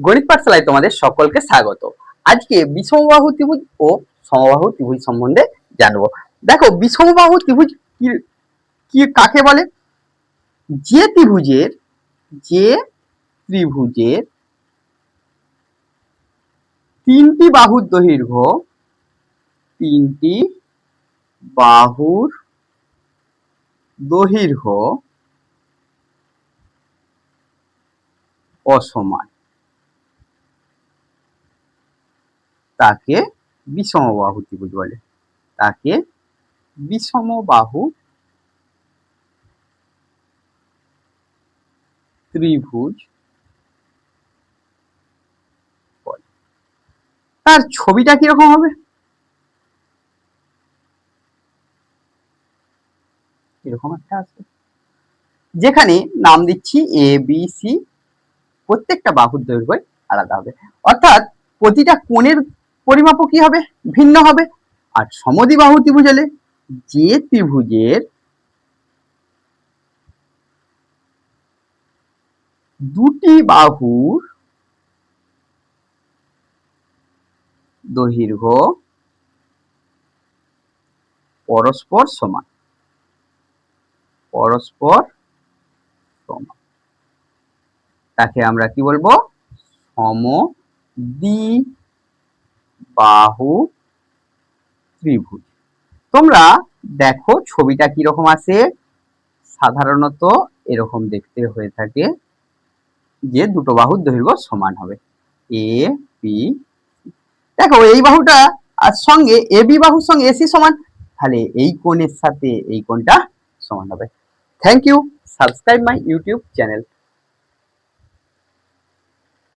গণিত পাঠশালায় তোমাদের সকলকে স্বাগত। আজকে বিষমবাহু ত্রিভুজ ও সমবাহু ত্রিভুজ সম্বন্ধে জানবো। দেখো, বিষমবাহু ত্রিভুজ কি কি কাকে বলে? যে ত্রিভুজের তিনটি বাহুর দৈর্ঘ্য অসমান, তাকে বিষমবাহু ত্রিভুজ বলে। তাকে বিষমবাহু ত্রিভুজ বলে। তার ছবিটা কিরকম হবে? এরকম একটা আছে, যেখানে নাম দিচ্ছি এ বি সি। প্রত্যেকটা বাহুর দৈর্ঘ্য আলাদা হবে, অর্থাৎ প্রতিটা কোণের পরিমাপও কি হবে? ভিন্ন হবে। আর সমদ্বিবাহু ত্রিভুজ হলে যে ত্রিভুজের দুটি বাহুর দৈর্ঘ্য পরস্পর সমান, তাকে আমরা কি বলবো? সমদ্বিবাহু ত্রিভুজ। তোমরা দেখো ছবিটা কিরকম আছে। সাধারণত এরকম দেখতে হয়ে থাকে, যে দুটো বাহুর দৈর্ঘ্য সমান হবে, এ বি। দেখো এই বাহুটা আর সঙ্গে এ বি বাহুর সঙ্গে এসি সমান, তাহলে এই কোণের সাথে এই কোণটা সমান হবে। Thank you. Subscribe my YouTube channel.